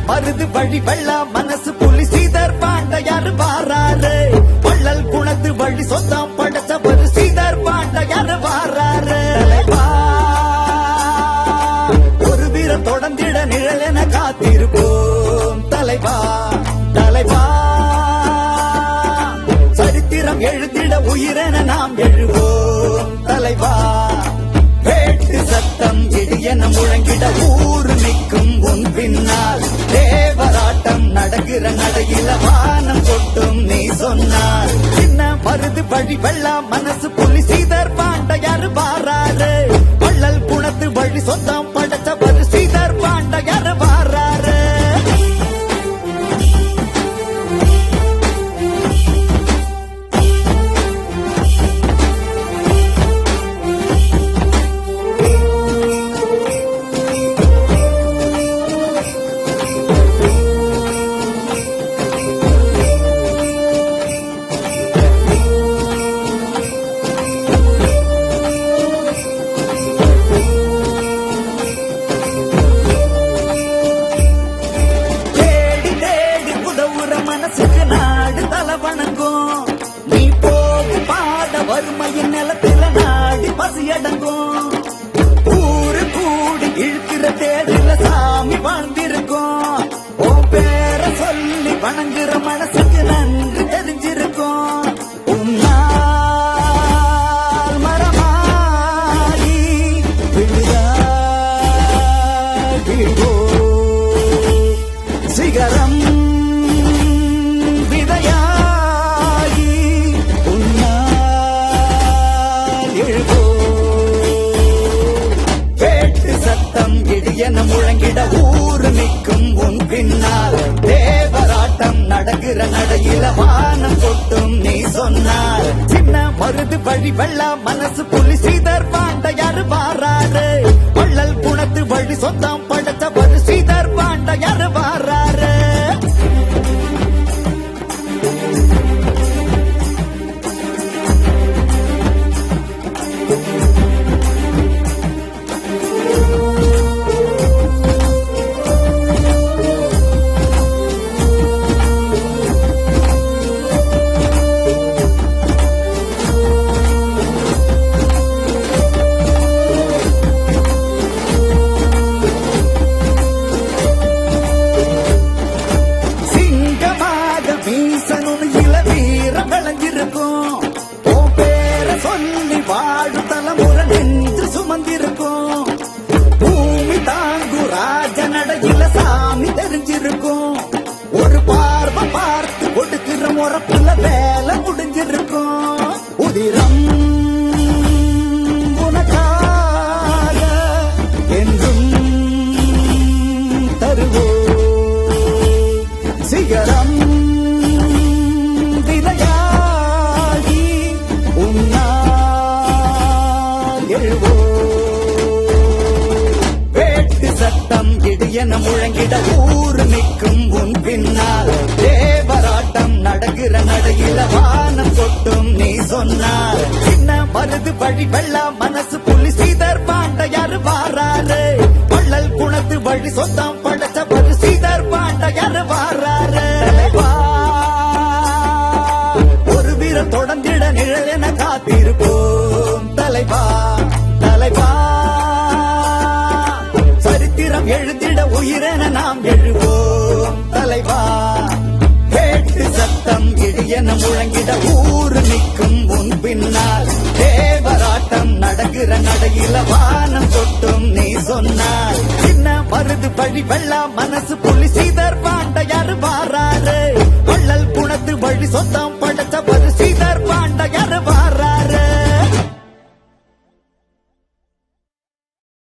மருது வழி வெள்ளா மனசு புலி சீதர் பாண்டையார் வாராரு. வள்ளல் குணத்து வழி சொந்தம் படைச்சவர் சீதர் பாண்டையார் வாராரு. ஒரு வீரம் தொடர்ந்திட நிழலென காத்திருப்போம் தலைவா தலைவா. சரித்திரம் எழுதிட உயிரென நாம் எழுவோம் தலைவா. வேட்டு சத்தம் இடியென முழங்கிட ஊர் நிற்கும் உன் பின்னால். தேவராட்டம் நடக்கிற நடையில வானம் கொட்டும் நீ சொன்னால். சின்ன மருது வழி வெள்ளா மனசு புலி சீதர் பாண்டையார் வாராரு. வள்ளல் குணத்து வழி சொந்தம் படைச்சவர் சீதர் பாண்டையார் வாராரு. வறுமையின் நிலத்தில நாடி பசியடங்கும். ஊரு கூடி இழுக்கிற தேடில சாமி வாழ்ந்திருக்கும். உன் பேர சொல்லி வணங்குற மனசுக்கு நன்றி தெரிஞ்சிருக்கும். உன்னால் மரமாகி விழுதோ சிகரம் என முழங்கிட ஊர் நிற்கும் உன் பின்னால். தேவராட்டம் நடக்கிற நடையில வானம் கொட்டும் நீ சொன்னால். சின்ன மருது வழி வெள்ளா மனசு புலி சீதர் பாண்டையார் வாராரு. வள்ளல் குணத்து வழி சொந்தம் படைச்சவர் சீதர் பாண்டையார் வாராரு. வாழு தலைமுறை நெஞ்சு சுமந்திருக்கும். பூமி தாங்கு ராஜ நடையில சாமி தெரிஞ்சிருக்கும். ஒரு பார்வை பார்த்து கொடுக்கிற முறப்புல வேலை முடிஞ்சிருக்கும். உதிரம் உனக்காக என்றும் தருவோ சிகரம் வேட்டு சத்தம் இடியென முழங்கிட ஊர் நிற்கும் உன் பின்னால். தேவராட்டம் நடக்கிற நடையில வானம் கொட்டும் நீ சொன்னால். சின்ன மருது வழி வெள்ளா மனசு புலி சீதர் பாண்டையார் வாராரு. வள்ளல் குணத்து வழி சொந்தம் படைச்சவர் சீதர் பாண்டையார் வாராரு. ஒரு வீரம் தொடர்ந்திட நிழலென காத்திருப்போம் தலைவா தலைவா. சரித்திரம் எழுதிட உயிரென நாம் எழுவோம் தலைவா. வேட்டு சத்தம் இடியென முழங்கிட ஊர் நிற்கும் உன் பின்னால். தேவராட்டம் நடக்கிற நடையில வானம் கொட்டும் நீ சொன்னால். சின்ன மருது வழி வெள்ளா மனசு புலி சீதர் பாண்டையார் வாராரு. வள்ளல் குணத்து வழி சொந்தம் படைச்சவர்